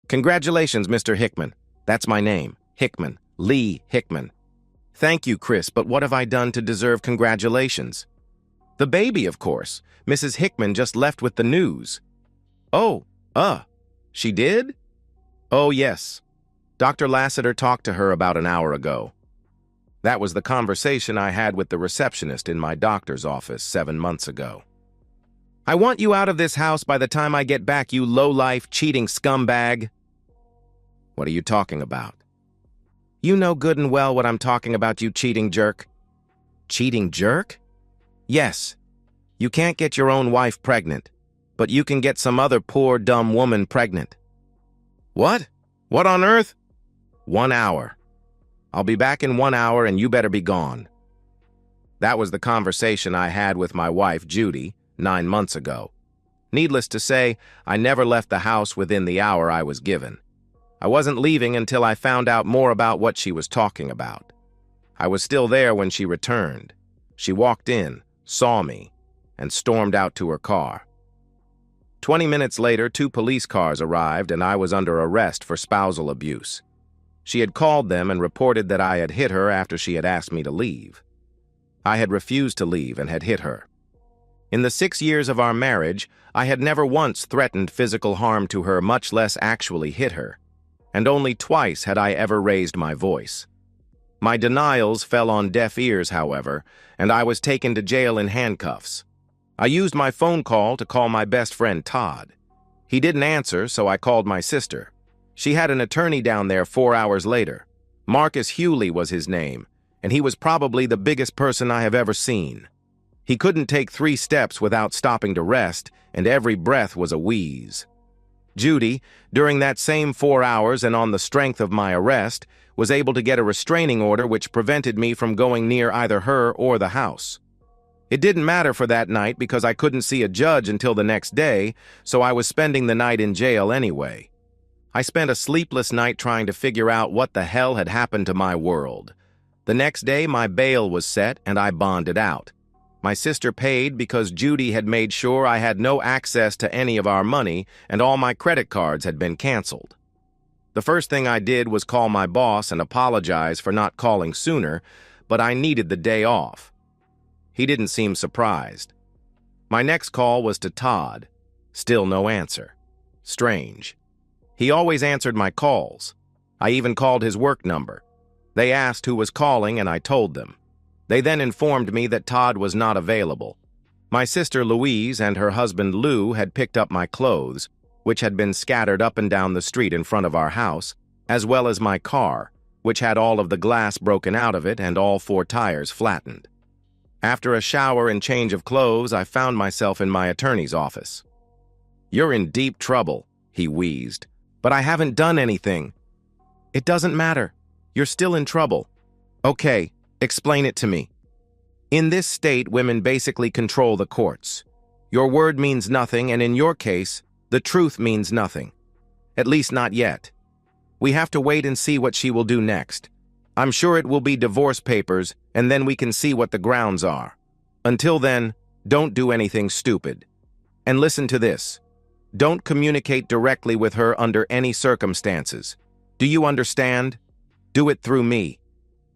Congratulations, Mr. Hickman. That's my name, Hickman, Lee Hickman. Thank you, Chris, but what have I done to deserve congratulations? The baby, of course. Mrs. Hickman just left with the news. Oh, she did? Oh, yes. Dr. Lassiter talked to her about an hour ago. That was the conversation I had with the receptionist in my doctor's office 7 months ago. I want you out of this house by the time I get back, you low-life, cheating scumbag. What are you talking about? You know good and well what I'm talking about, you cheating jerk. Cheating jerk? Yes. You can't get your own wife pregnant, but you can get some other poor, dumb woman pregnant. What? What on earth? 1 hour. I'll be back in 1 hour and you better be gone. That was the conversation I had with my wife, Judy, 9 months ago. Needless to say, I never left the house within the hour I was given. I wasn't leaving until I found out more about what she was talking about. I was still there when she returned. She walked in, saw me, and stormed out to her car. 20 minutes later, 2 police cars arrived and I was under arrest for spousal abuse. She had called them and reported that I had hit her after she had asked me to leave. I had refused to leave and had hit her. In the 6 years of our marriage, I had never once threatened physical harm to her, much less actually hit her, and only twice had I ever raised my voice. My denials fell on deaf ears, however, and I was taken to jail in handcuffs. I used my phone call to call my best friend Todd. He didn't answer, so I called my sister. She had an attorney down there 4 hours later. Marcus Hewley was his name, and he was probably the biggest person I have ever seen. He couldn't take 3 steps without stopping to rest, and every breath was a wheeze. Judy, during that same 4 hours and on the strength of my arrest, was able to get a restraining order which prevented me from going near either her or the house. It didn't matter for that night because I couldn't see a judge until the next day, so I was spending the night in jail anyway. I spent a sleepless night trying to figure out what the hell had happened to my world. The next day, my bail was set and I bonded out. My sister paid because Judy had made sure I had no access to any of our money and all my credit cards had been canceled. The first thing I did was call my boss and apologize for not calling sooner, but I needed the day off. He didn't seem surprised. My next call was to Todd. Still no answer. Strange. He always answered my calls. I even called his work number. They asked who was calling and I told them. They then informed me that Todd was not available. My sister Louise and her husband Lou had picked up my clothes, which had been scattered up and down the street in front of our house, as well as my car, which had all of the glass broken out of it and all 4 tires flattened. After a shower and change of clothes, I found myself in my attorney's office. "You're in deep trouble," he wheezed. "But I haven't done anything." "It doesn't matter. You're still in trouble." "Okay, explain it to me." "In this state, women basically control the courts. Your word means nothing, and in your case, the truth means nothing. At least not yet. We have to wait and see what she will do next. I'm sure it will be divorce papers, and then we can see what the grounds are. Until then, don't do anything stupid. And listen to this. Don't communicate directly with her under any circumstances. Do you understand? Do it through me.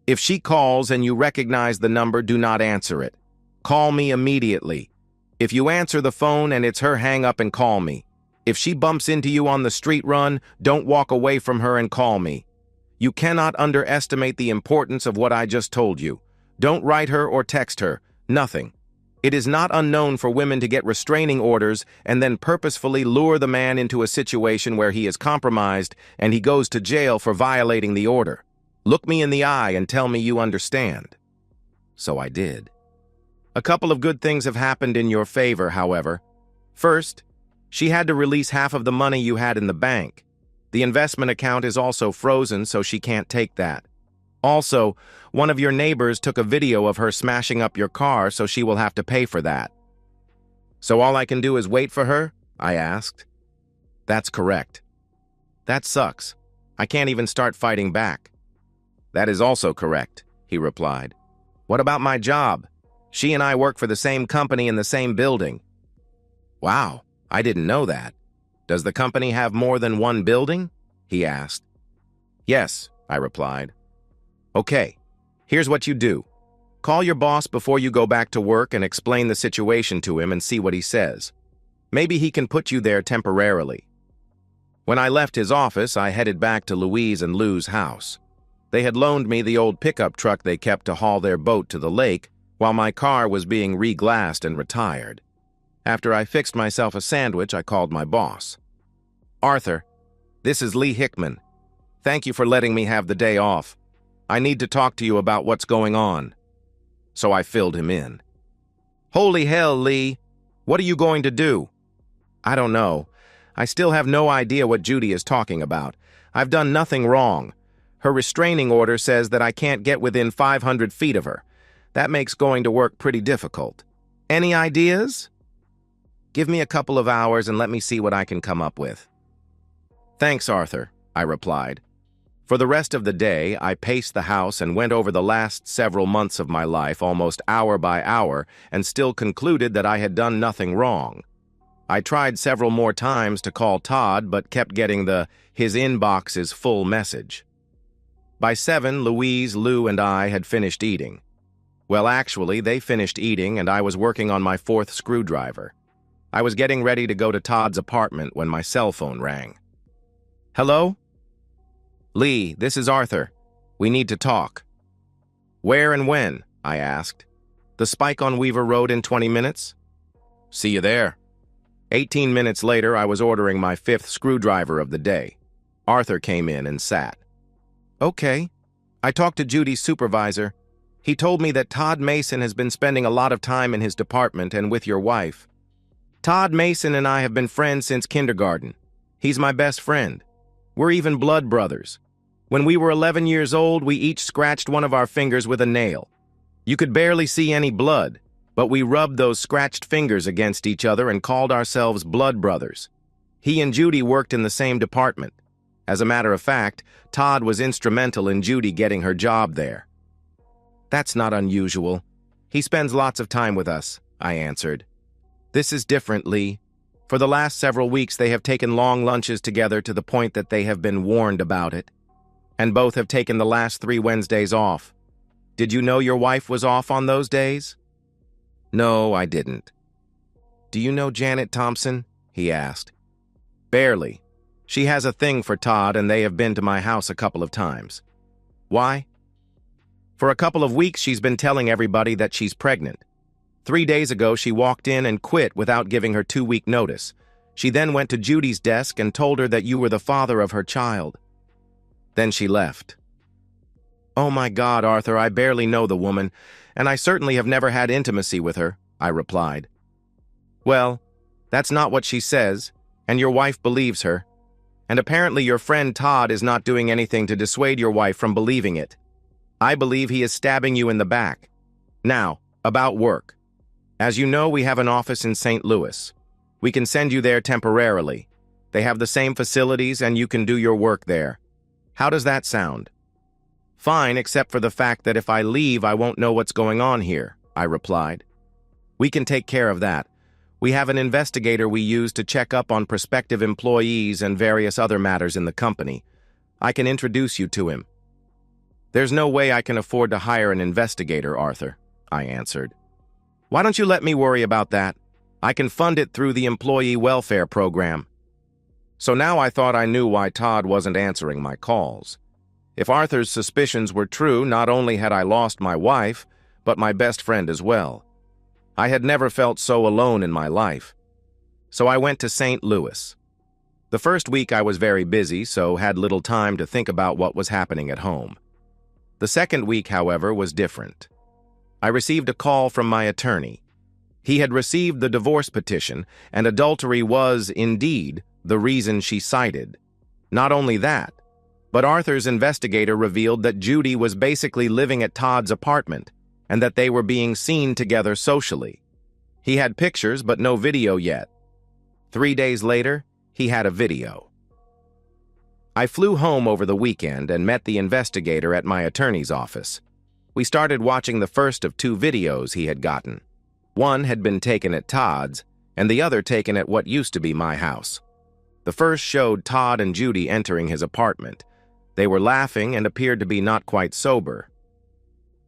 If she calls and you recognize the number, do not answer it. Call me immediately. If you answer the phone and it's her, hang up and call me. If she bumps into you on the street run, don't walk away from her and call me. You cannot underestimate the importance of what I just told you. Don't write her or text her. Nothing. It is not unknown for women to get restraining orders and then purposefully lure the man into a situation where he is compromised and he goes to jail for violating the order. Look me in the eye and tell me you understand." So I did. A couple of good things have happened in your favor, however. First, she had to release half of the money you had in the bank. The investment account is also frozen, so she can't take that. Also, one of your neighbors took a video of her smashing up your car, so she will have to pay for that. "So all I can do is wait for her?" I asked. "That's correct." "That sucks. I can't even start fighting back." "That is also correct," he replied. "What about my job? She and I work for the same company in the same building." "Wow, I didn't know that. Does the company have more than one building?" he asked. Yes, I replied. Okay, here's what you do. Call your boss before you go back to work and explain the situation to him and see what he says. Maybe he can put you there temporarily. When I left his office, I headed back to Louise and Lou's house. They had loaned me the old pickup truck they kept to haul their boat to the lake, while my car was being re-glassed and retired. After I fixed myself a sandwich, I called my boss. Arthur, this is Lee Hickman. Thank you for letting me have the day off. I need to talk to you about what's going on. So I filled him in. Holy hell, Lee. What are you going to do? I don't know. I still have no idea what Judy is talking about. I've done nothing wrong. Her restraining order says that I can't get within 500 feet of her. That makes going to work pretty difficult. Any ideas? Give me a couple of hours and let me see what I can come up with. Thanks, Arthur, I replied. For the rest of the day, I paced the house and went over the last several months of my life almost hour by hour and still concluded that I had done nothing wrong. I tried several more times to call Todd but kept getting the "his inbox is full" message. By 7, Louise, Lou, and I had finished eating. Well, actually, they finished eating and I was working on my 4th screwdriver. I was getting ready to go to Todd's apartment when my cell phone rang. Hello? Lee, this is Arthur. We need to talk. Where and when? I asked. The Spike on Weaver Road in 20 minutes? See you there. 18 minutes later, I was ordering my 5th screwdriver of the day. Arthur came in and sat. Okay. I talked to Judy's supervisor. He told me that Todd Mason has been spending a lot of time in his department and with your wife. Todd Mason and I have been friends since kindergarten. He's my best friend. We're even blood brothers. When we were 11 years old, we each scratched one of our fingers with a nail. You could barely see any blood, but we rubbed those scratched fingers against each other and called ourselves blood brothers. He and Judy worked in the same department. As a matter of fact, Todd was instrumental in Judy getting her job there. That's not unusual. He spends lots of time with us, I answered. This is different, Lee. For the last several weeks, they have taken long lunches together to the point that they have been warned about it. And both have taken the last 3 Wednesdays off. Did you know your wife was off on those days? No, I didn't. Do you know Janet Thompson? He asked. Barely. She has a thing for Todd and they have been to my house a couple of times. Why? For a couple of weeks, she's been telling everybody that she's pregnant. 3 days ago, she walked in and quit without giving her 2-week notice. She then went to Judy's desk and told her that you were the father of her child. Then she left. Oh my God, Arthur, I barely know the woman, and I certainly have never had intimacy with her, I replied. Well, that's not what she says, and your wife believes her. And apparently your friend Todd is not doing anything to dissuade your wife from believing it. I believe he is stabbing you in the back. Now, about work. As you know, we have an office in St. Louis. We can send you there temporarily. They have the same facilities and you can do your work there. How does that sound? Fine, except for the fact that if I leave, I won't know what's going on here, I replied. We can take care of that. We have an investigator we use to check up on prospective employees and various other matters in the company. I can introduce you to him. There's no way I can afford to hire an investigator, Arthur, I answered. Why don't you let me worry about that? I can fund it through the employee welfare program. So now I thought I knew why Todd wasn't answering my calls. If Arthur's suspicions were true, not only had I lost my wife, but my best friend as well. I had never felt so alone in my life. So I went to St. Louis. The first week I was very busy, so had little time to think about what was happening at home. The second week, however, was different. I received a call from my attorney. He had received the divorce petition, and adultery was, indeed, the reason she cited. Not only that, but Arthur's investigator revealed that Judy was basically living at Todd's apartment, and that they were being seen together socially. He had pictures, but no video yet. 3 days later, he had a video. I flew home over the weekend and met the investigator at my attorney's office. We started watching the first of 2 videos he had gotten. One had been taken at Todd's, and the other taken at what used to be my house. The first showed Todd and Judy entering his apartment. They were laughing and appeared to be not quite sober.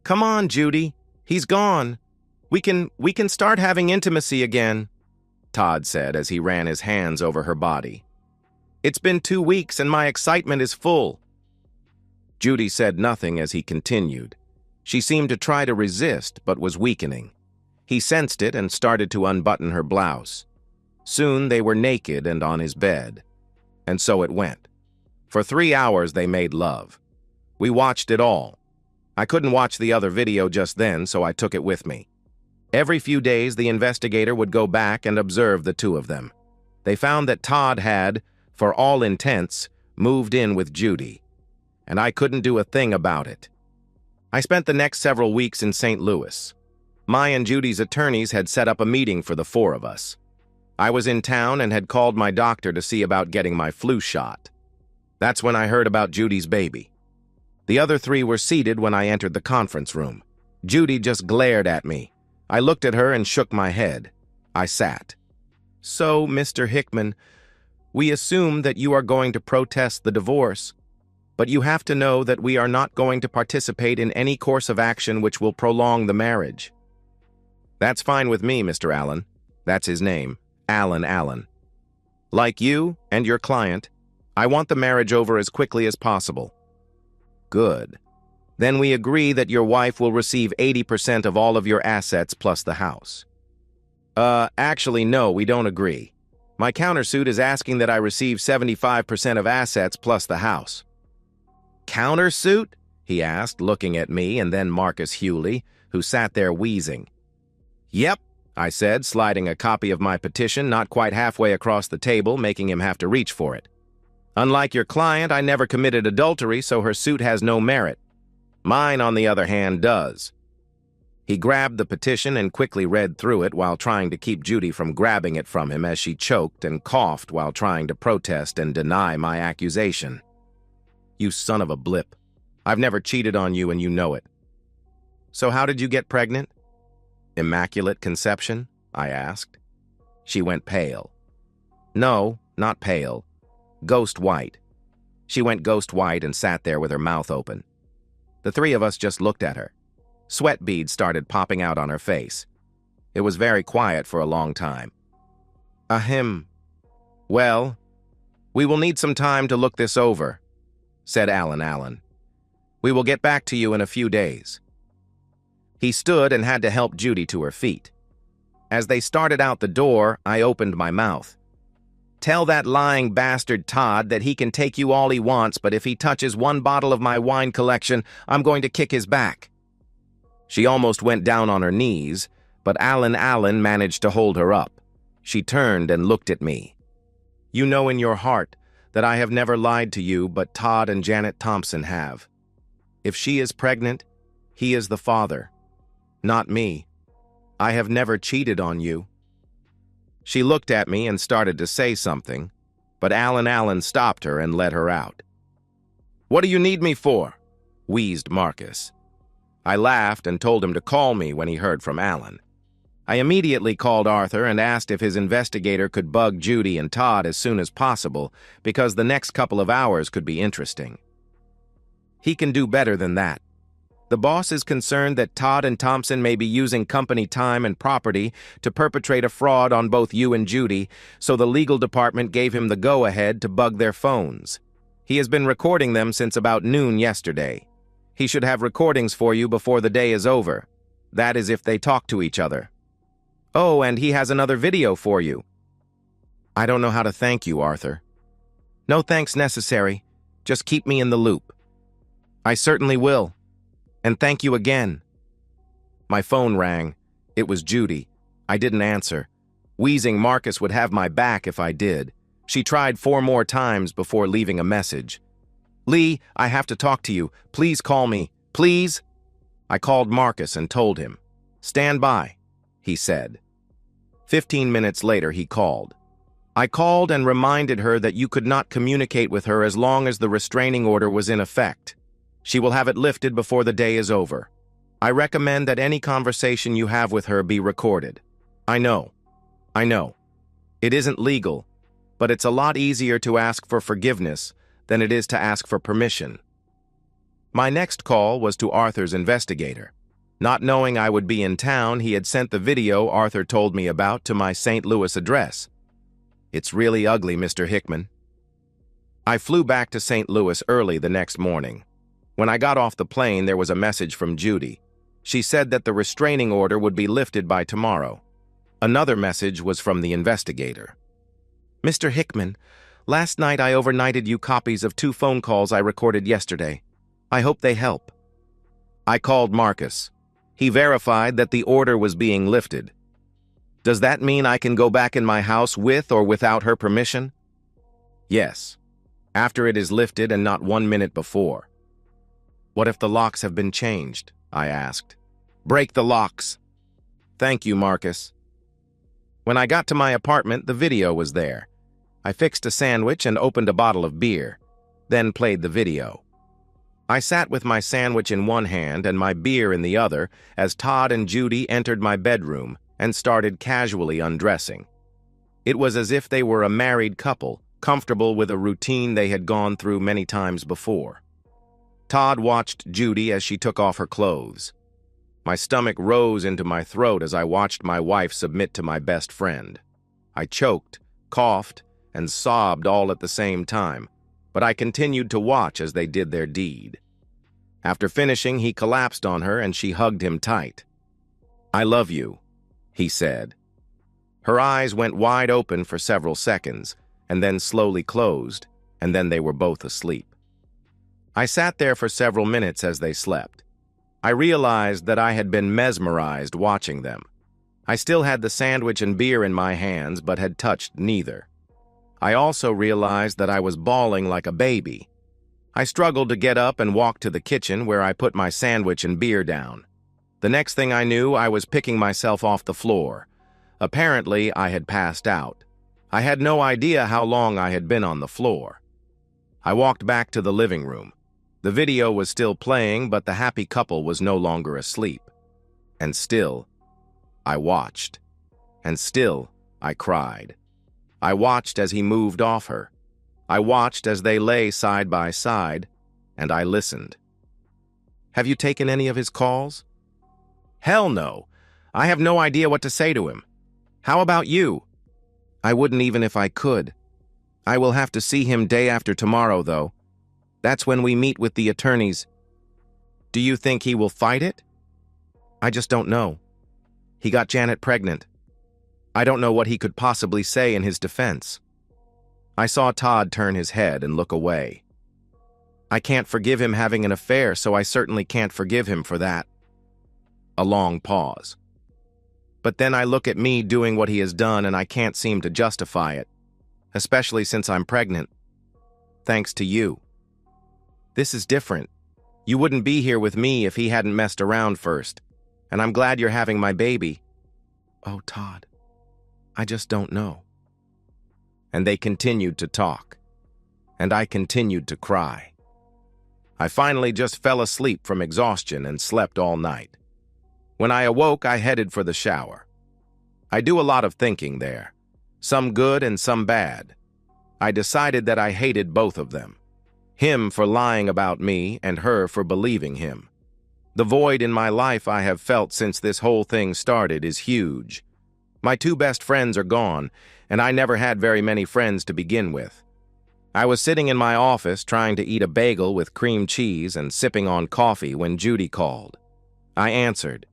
"Come on, Judy. He's gone. We can start having intimacy again," Todd said as he ran his hands over her body. "It's been 2 weeks and my excitement is full." Judy said nothing as he continued. She seemed to try to resist, but was weakening. He sensed it and started to unbutton her blouse. Soon they were naked and on his bed. And so it went. For 3 hours they made love. We watched it all. I couldn't watch the other video just then, so I took it with me. Every few days, the investigator would go back and observe the two of them. They found that Todd had, for all intents, moved in with Judy, and I couldn't do a thing about it. I spent the next several weeks in St. Louis. My and Judy's attorneys had set up a meeting for the 4 of us. I was in town and had called my doctor to see about getting my flu shot. That's when I heard about Judy's baby. The other 3 were seated when I entered the conference room. Judy just glared at me. I looked at her and shook my head. I sat. "So, Mr. Hickman, we assume that you are going to protest the divorce, but you have to know that we are not going to participate in any course of action which will prolong the marriage." "That's fine with me, Mr. Allen." That's his name, Allen. "Like you and your client, I want the marriage over as quickly as possible." "Good. Then we agree that your wife will receive 80% of all of your assets plus the house." Actually, no, we don't agree. My countersuit is asking that I receive 75% of assets plus the house." "Countersuit?" he asked, looking at me and then Marcus Hewley, who sat there wheezing. "Yep," I said, sliding a copy of my petition not quite halfway across the table, making him have to reach for it. "Unlike your client, I never committed adultery, so her suit has no merit. Mine, on the other hand, does." He grabbed the petition and quickly read through it while trying to keep Judy from grabbing it from him as she choked and coughed while trying to protest and deny my accusation. "You son of a blip. I've never cheated on you and you know it." "So how did you get pregnant?" "Immaculate conception?" I asked. She went pale. No, not pale. Ghost white. She went ghost white and sat there with her mouth open. The 3 of us just looked at her. Sweat beads started popping out on her face. It was very quiet for a long time. "Ahem. Well, we will need some time to look this over," said Allen. "We will get back to you in a few days." He stood and had to help Judy to her feet. As they started out the door, I opened my mouth. "Tell that lying bastard Todd that he can take you all he wants, but if he touches 1 bottle of my wine collection, I'm going to kick his back." She almost went down on her knees, but Allen managed to hold her up. She turned and looked at me. "You know in your heart that I have never lied to you, but Todd and Janet Thompson have. If she is pregnant, he is the father, not me. I have never cheated on you." She looked at me and started to say something, but Allen stopped her and led her out. "What do you need me for?" wheezed Marcus. I laughed and told him to call me when he heard from Allen. I immediately called Arthur and asked if his investigator could bug Judy and Todd as soon as possible, because the next couple of hours could be interesting. "He can do better than that. The boss is concerned that Todd and Thompson may be using company time and property to perpetrate a fraud on both you and Judy, so the legal department gave him the go-ahead to bug their phones. He has been recording them since about noon yesterday. He should have recordings for you before the day is over. That is if they talk to each other. Oh, and he has another video for you." "I don't know how to thank you, Arthur." "No thanks necessary. Just keep me in the loop." "I certainly will. And thank you again." My phone rang. It was Judy. I didn't answer. Wheezing Marcus would have my back if I did. She tried 4 more times before leaving a message. "Lee, I have to talk to you. Please call me. Please?" I called Marcus and told him. "Stand by," he said. 15 minutes later, he called. I called and reminded her that you could not communicate with her as long as the restraining order was in effect. She will have it lifted before the day is over. I recommend that any conversation you have with her be recorded. I know. It isn't legal, but it's a lot easier to ask for forgiveness than it is to ask for permission. My next call was to Arthur's investigator. Not knowing I would be in town, he had sent the video Arthur told me about to my St. Louis address. It's really ugly, Mr. Hickman. I flew back to St. Louis early the next morning. When I got off the plane, there was a message from Judy. She said that the restraining order would be lifted by tomorrow. Another message was from the investigator. Mr. Hickman, last night I overnighted you copies of 2 phone calls I recorded yesterday. I hope they help. I called Marcus. He verified that the order was being lifted. Does that mean I can go back in my house with or without her permission? Yes, after it is lifted and not 1 minute before. What if the locks have been changed? I asked. Break the locks. Thank you, Marcus. When I got to my apartment, the video was there. I fixed a sandwich and opened a bottle of beer, then played the video. I sat with my sandwich in one hand and my beer in the other as Todd and Judy entered my bedroom and started casually undressing. It was as if they were a married couple, comfortable with a routine they had gone through many times before. Todd watched Judy as she took off her clothes. My stomach rose into my throat as I watched my wife submit to my best friend. I choked, coughed, and sobbed all at the same time, but I continued to watch as they did their deed. After finishing, he collapsed on her and she hugged him tight. I love you, he said. Her eyes went wide open for several seconds, and then slowly closed, and then they were both asleep. I sat there for several minutes as they slept. I realized that I had been mesmerized watching them. I still had the sandwich and beer in my hands, but had touched neither. I also realized that I was bawling like a baby. I struggled to get up and walk to the kitchen where I put my sandwich and beer down. The next thing I knew, I was picking myself off the floor. Apparently, I had passed out. I had no idea how long I had been on the floor. I walked back to the living room. The video was still playing, but the happy couple was no longer asleep. And still, I watched. And still, I cried. I watched as he moved off her. I watched as they lay side by side, and I listened. Have you taken any of his calls? Hell no. I have no idea what to say to him. How about you? I wouldn't even if I could. I will have to see him day after tomorrow, though. That's when we meet with the attorneys. Do you think he will fight it? I just don't know. He got Janet pregnant. I don't know what he could possibly say in his defense. I saw Todd turn his head and look away. I can't forgive him having an affair, so I certainly can't forgive him for that. A long pause. But then I look at me doing what he has done and I can't seem to justify it, especially since I'm pregnant. Thanks to you. This is different. You wouldn't be here with me if he hadn't messed around first, and I'm glad you're having my baby. Oh, Todd, I just don't know. And they continued to talk, and I continued to cry. I finally just fell asleep from exhaustion and slept all night. When I awoke, I headed for the shower. I do a lot of thinking there, some good and some bad. I decided that I hated both of them. Him for lying about me and her for believing him. The void in my life I have felt since this whole thing started is huge. My 2 best friends are gone, and I never had very many friends to begin with. I was sitting in my office trying to eat a bagel with cream cheese and sipping on coffee when Judy called. I answered.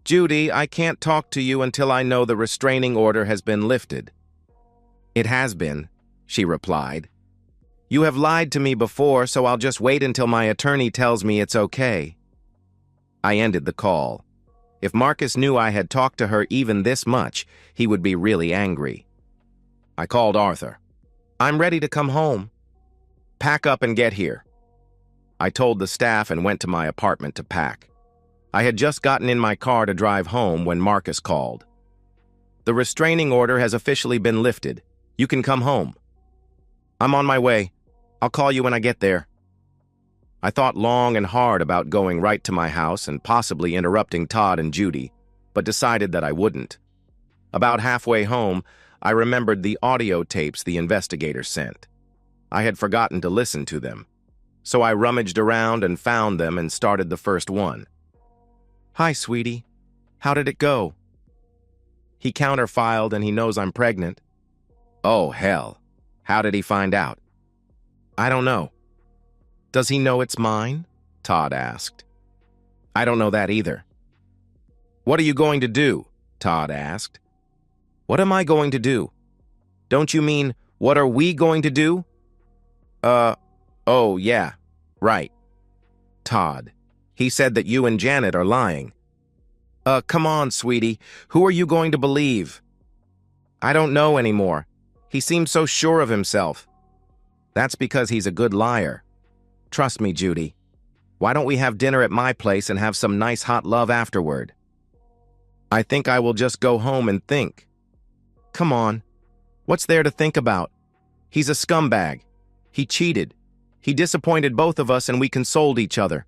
Judy, I can't talk to you until I know the restraining order has been lifted. It has been, she replied. You have lied to me before, so I'll just wait until my attorney tells me it's okay. I ended the call. If Marcus knew I had talked to her even this much, he would be really angry. I called Arthur. I'm ready to come home. Pack up and get here. I told the staff and went to my apartment to pack. I had just gotten in my car to drive home when Marcus called. The restraining order has officially been lifted. You can come home. I'm on my way. I'll call you when I get there. I thought long and hard about going right to my house and possibly interrupting Todd and Judy, but decided that I wouldn't. About halfway home, I remembered the audio tapes the investigator sent. I had forgotten to listen to them, so I rummaged around and found them and started the first one. "Hi, sweetie. How did it go?" "He counterfiled and he knows I'm pregnant." "Oh, hell. How did he find out?" "I don't know." "Does he know it's mine?" Todd asked. "I don't know that either." "What are you going to do?" Todd asked. "What am I going to do? Don't you mean, what are we going to do?" Oh, yeah, right. "Todd, he said that you and Janet are lying." Come on, sweetie. Who are you going to believe?" "I don't know anymore. He seems so sure of himself." "That's because he's a good liar. Trust me, Judy. Why don't we have dinner at my place and have some nice hot love afterward?" "I think I will just go home and think." "Come on. What's there to think about? He's a scumbag. He cheated. He disappointed both of us and we consoled each other.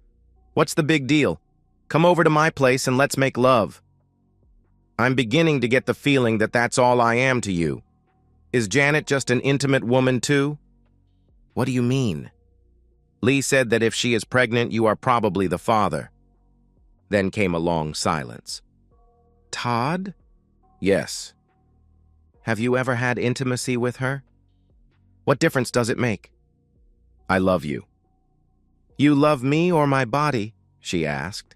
What's the big deal? Come over to my place and let's make love." "I'm beginning to get the feeling that that's all I am to you. Is Janet just an intimate woman too?" "What do you mean?" "Lee said that if she is pregnant, you are probably the father." Then came a long silence. "Todd?" "Yes." "Have you ever had intimacy with her?" "What difference does it make?" "I love you." "You love me or my body?" she asked.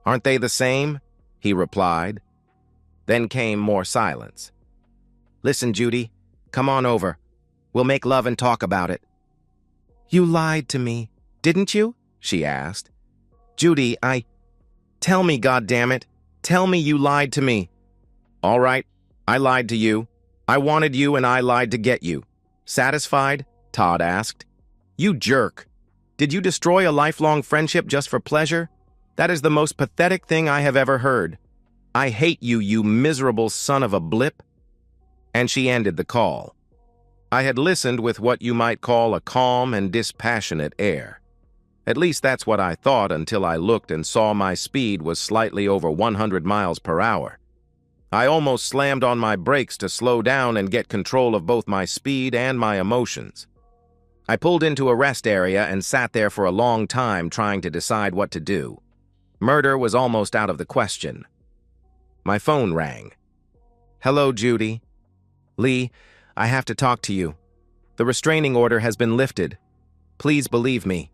"Aren't they the same?" he replied. Then came more silence. "Listen, Judy, come on over. We'll make love and talk about it." "You lied to me, didn't you?" she asked. "Judy, Tell me, goddammit. Tell me you lied to me." "All right, I lied to you. I wanted you and I lied to get you. Satisfied?" Todd asked. "You jerk. Did you destroy a lifelong friendship just for pleasure? That is the most pathetic thing I have ever heard. I hate you, you miserable son of a blip." And she ended the call. I had listened with what you might call a calm and dispassionate air. At least that's what I thought until I looked and saw my speed was slightly over 100 miles per hour. I almost slammed on my brakes to slow down and get control of both my speed and my emotions. I pulled into a rest area and sat there for a long time trying to decide what to do. Murder was almost out of the question. My phone rang. "Hello, Judy." "Lee, I have to talk to you. The restraining order has been lifted. Please believe me."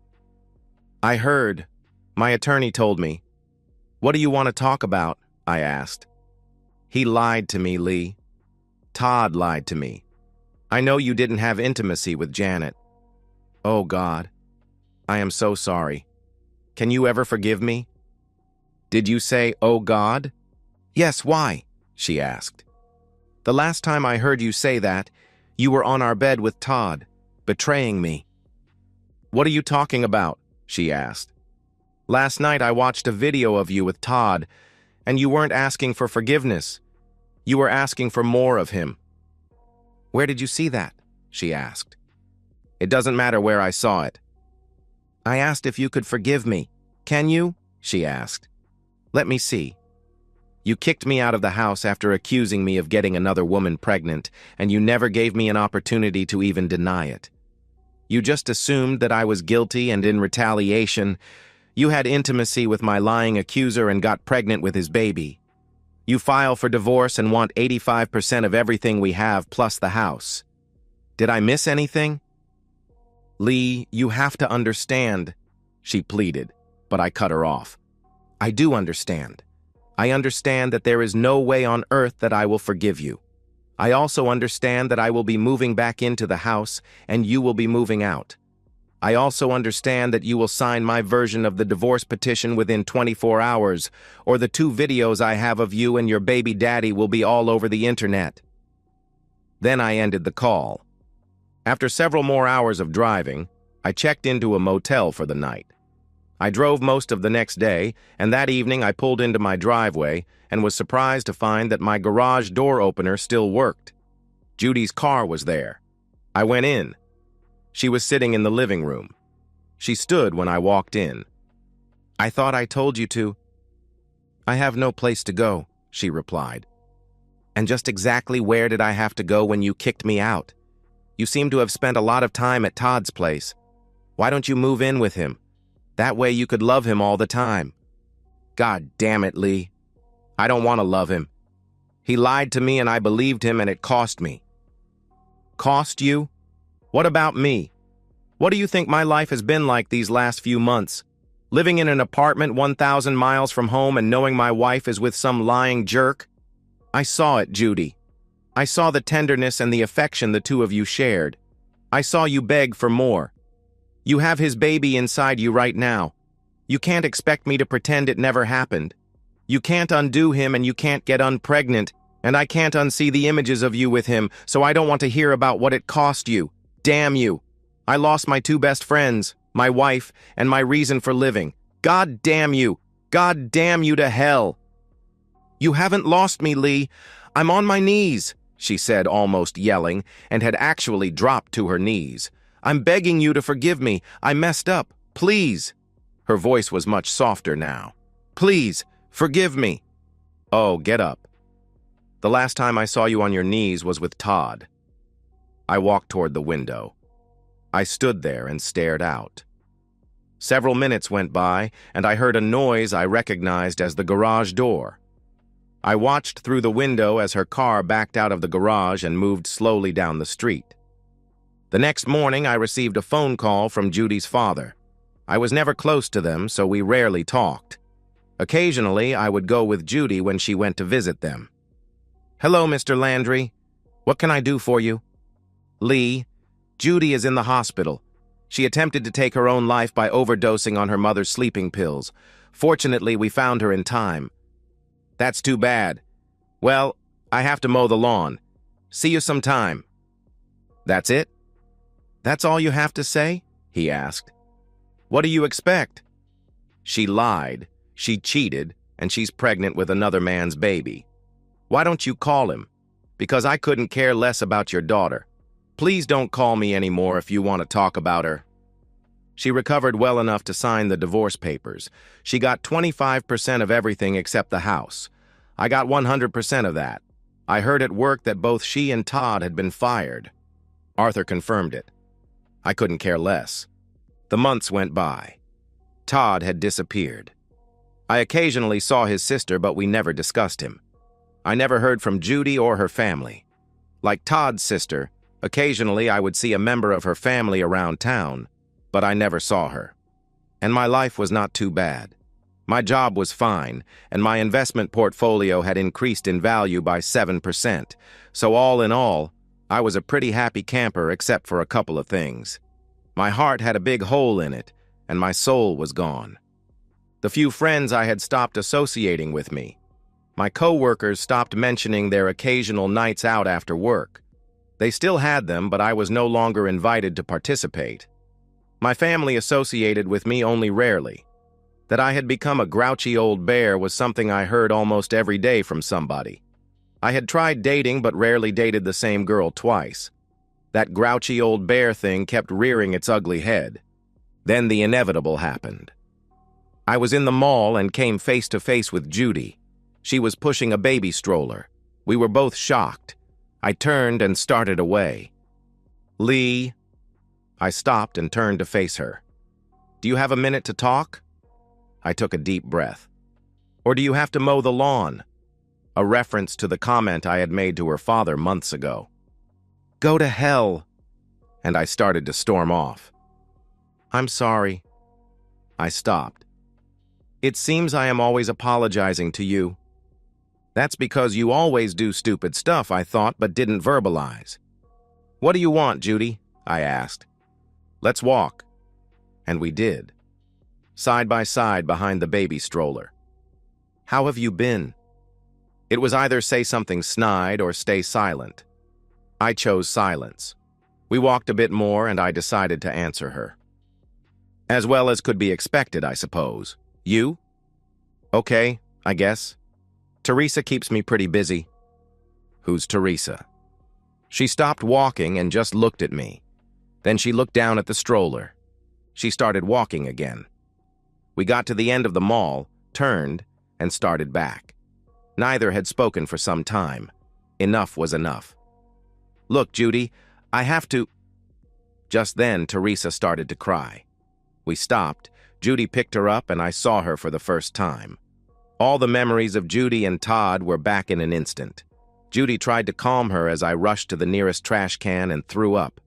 "I heard. My attorney told me." "What do you want to talk about?" I asked. "He lied to me, Lee. Todd lied to me. I know you didn't have intimacy with Janet." "Oh, God. I am so sorry. Can you ever forgive me?" "Did you say, 'Oh, God'?" "Yes, why?" she asked. "The last time I heard you say that, you were on our bed with Todd, betraying me." "What are you talking about?" she asked. "Last night I watched a video of you with Todd, and you weren't asking for forgiveness. You were asking for more of him." "Where did you see that?" she asked. "It doesn't matter where I saw it." "I asked if you could forgive me. Can you?" she asked. "Let me see. You kicked me out of the house after accusing me of getting another woman pregnant, and you never gave me an opportunity to even deny it. You just assumed that I was guilty, and in retaliation, you had intimacy with my lying accuser and got pregnant with his baby. You file for divorce and want 85% of everything we have plus the house. Did I miss anything?" "Lee, you have to understand," she pleaded, but I cut her off. "I do understand. I understand that there is no way on earth that I will forgive you. I also understand that I will be moving back into the house and you will be moving out. I also understand that you will sign my version of the divorce petition within 24 hours, or the 2 videos I have of you and your baby daddy will be all over the internet." Then I ended the call. After several more hours of driving, I checked into a motel for the night. I drove most of the next day, and that evening I pulled into my driveway and was surprised to find that my garage door opener still worked. Judy's car was there. I went in. She was sitting in the living room. She stood when I walked in. "I thought I told you to." "I have no place to go," she replied. And just exactly where did I have to go when you kicked me out? You seem to have spent a lot of time at Todd's place. Why don't you move in with him? That way you could love him all the time. God damn it, Lee. I don't want to love him. He lied to me and I believed him and it cost me. Cost you? What about me? What do you think my life has been like these last few months? Living in an apartment 1,000 miles from home and knowing my wife is with some lying jerk? I saw it, Judy. I saw the tenderness and the affection the two of you shared. I saw you beg for more. You have his baby inside you right now. You can't expect me to pretend it never happened. You can't undo him and you can't get unpregnant, and I can't unsee the images of you with him, so I don't want to hear about what it cost you. Damn you. I lost my two best friends, my wife, and my reason for living. God damn you. God damn you to hell. You haven't lost me, Lee. I'm on my knees, she said, almost yelling, and had actually dropped to her knees. I'm begging you to forgive me. I messed up. Please. Her voice was much softer now. Please, forgive me. Oh, get up. The last time I saw you on your knees was with Todd. I walked toward the window. I stood there and stared out. Several minutes went by, and I heard a noise I recognized as the garage door. I watched through the window as her car backed out of the garage and moved slowly down the street. The next morning, I received a phone call from Judy's father. I was never close to them, so we rarely talked. Occasionally, I would go with Judy when she went to visit them. Hello, Mr. Landry. What can I do for you? Lee, Judy is in the hospital. She attempted to take her own life by overdosing on her mother's sleeping pills. Fortunately, we found her in time. That's too bad. Well, I have to mow the lawn. See you sometime. That's it? That's all you have to say? He asked. What do you expect? She lied, she cheated, and she's pregnant with another man's baby. Why don't you call him? Because I couldn't care less about your daughter. Please don't call me anymore if you want to talk about her. She recovered well enough to sign the divorce papers. She got 25% of everything except the house. I got 100% of that. I heard at work that both she and Todd had been fired. Arthur confirmed it. I couldn't care less. The months went by. Todd had disappeared. I occasionally saw his sister, but we never discussed him. I never heard from Judy or her family. Like Todd's sister, occasionally I would see a member of her family around town, but I never saw her. And my life was not too bad. My job was fine, and my investment portfolio had increased in value by 7%, so all in all, I was a pretty happy camper except for a couple of things. My heart had a big hole in it, and my soul was gone. The few friends I had stopped associating with me. My co-workers stopped mentioning their occasional nights out after work. They still had them, but I was no longer invited to participate. My family associated with me only rarely. That I had become a grouchy old bear was something I heard almost every day from somebody. I had tried dating but rarely dated the same girl twice. That grouchy old bear thing kept rearing its ugly head. Then the inevitable happened. I was in the mall and came face to face with Judy. She was pushing a baby stroller. We were both shocked. I turned and started away. Lee. I stopped and turned to face her. Do you have a minute to talk? I took a deep breath. Or do you have to mow the lawn? A reference to the comment I had made to her father months ago. Go to hell. And I started to storm off. I'm sorry. I stopped. It seems I am always apologizing to you. That's because you always do stupid stuff, I thought, but didn't verbalize. What do you want, Judy? I asked. Let's walk. And we did. Side by side behind the baby stroller. How have you been? It was either say something snide or stay silent. I chose silence. We walked a bit more and I decided to answer her. As well as could be expected, I suppose. You? Okay, I guess. Teresa keeps me pretty busy. Who's Teresa? She stopped walking and just looked at me. Then she looked down at the stroller. She started walking again. We got to the end of the mall, turned, and started back. Neither had spoken for some time. Enough was enough. "Look, Judy, I have to—" Just then, Teresa started to cry. We stopped. Judy picked her up, and I saw her for the first time. All the memories of Judy and Todd were back in an instant. Judy tried to calm her as I rushed to the nearest trash can and threw up.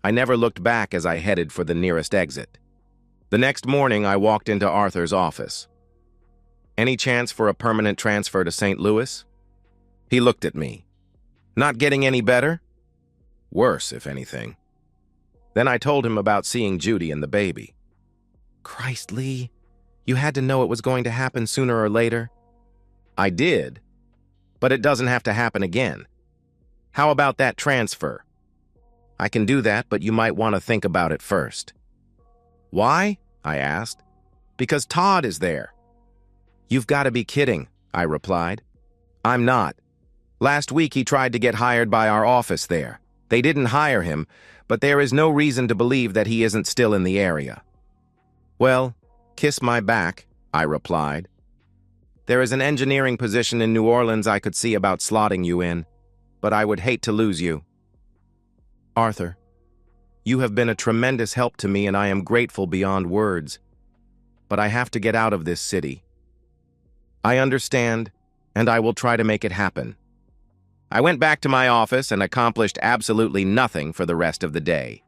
I never looked back as I headed for the nearest exit. The next morning, I walked into Arthur's office. "Any chance for a permanent transfer to St. Louis?" He looked at me. "Not getting any better?" "Worse, if anything." Then I told him about seeing Judy and the baby. "Christ, Lee, you had to know it was going to happen sooner or later." "I did, but it doesn't have to happen again. How about that transfer?" "I can do that, but you might want to think about it first." "Why?" I asked. "Because Todd is there." "You've got to be kidding," I replied. "I'm not. Last week he tried to get hired by our office there. They didn't hire him, but there is no reason to believe that he isn't still in the area." "Well, kiss my back," I replied. "There is an engineering position in New Orleans I could see about slotting you in, but I would hate to lose you." "Arthur, you have been a tremendous help to me and I am grateful beyond words. But I have to get out of this city." "I understand, and I will try to make it happen." I went back to my office and accomplished absolutely nothing for the rest of the day.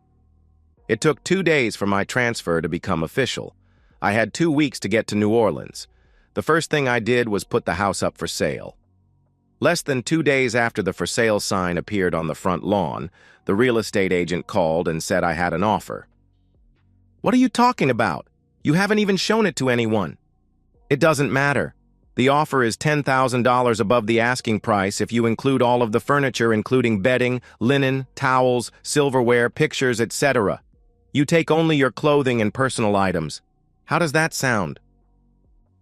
It took 2 days for my transfer to become official. I had 2 weeks to get to New Orleans. The first thing I did was put the house up for sale. Less than 2 days after the for sale sign appeared on the front lawn, the real estate agent called and said I had an offer. "What are you talking about? You haven't even shown it to anyone." "It doesn't matter. The offer is $10,000 above the asking price if you include all of the furniture, including bedding, linen, towels, silverware, pictures, etc. You take only your clothing and personal items. How does that sound?"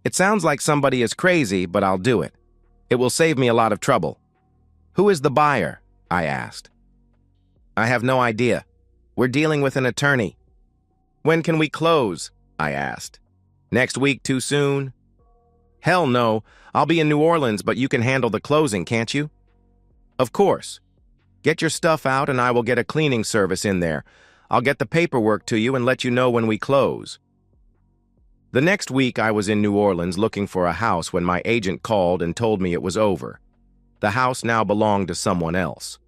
"It sounds like somebody is crazy, but I'll do it. It will save me a lot of trouble." "Who is the buyer?" I asked. "I have no idea. We're dealing with an attorney." "When can we close?" I asked. "Next week too soon?" "Hell no. I'll be in New Orleans, but you can handle the closing, can't you?" "Of course. Get your stuff out and I will get a cleaning service in there. I'll get the paperwork to you and let you know when we close." The next week I was in New Orleans looking for a house when my agent called and told me it was over. The house now belonged to someone else.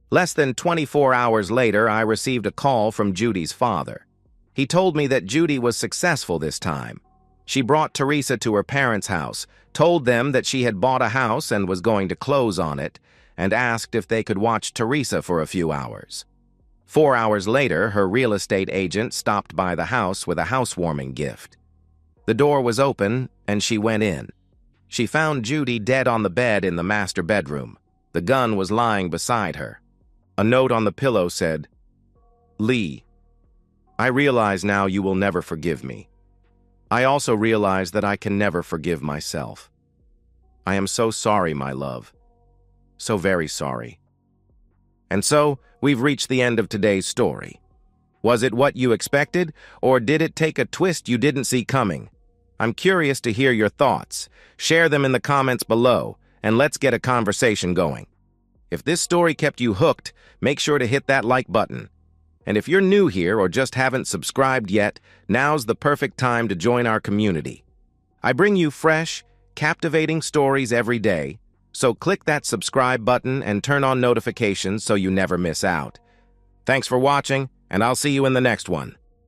Less than 24 hours later, I received a call from Judy's father. He told me that Judy was successful this time. She brought Teresa to her parents' house, told them that she had bought a house and was going to close on it, and asked if they could watch Teresa for a few hours. 4 hours later, her real estate agent stopped by the house with a housewarming gift. The door was open, and she went in. She found Judy dead on the bed in the master bedroom. The gun was lying beside her. A note on the pillow said, "Lee, I realize now you will never forgive me. I also realize that I can never forgive myself. I am so sorry, my love. So very sorry." And so, we've reached the end of today's story. Was it what you expected, or did it take a twist you didn't see coming? I'm curious to hear your thoughts. Share them in the comments below, and let's get a conversation going. If this story kept you hooked, make sure to hit that like button. And if you're new here or just haven't subscribed yet, now's the perfect time to join our community. I bring you fresh, captivating stories every day, so click that subscribe button and turn on notifications so you never miss out. Thanks for watching, and I'll see you in the next one.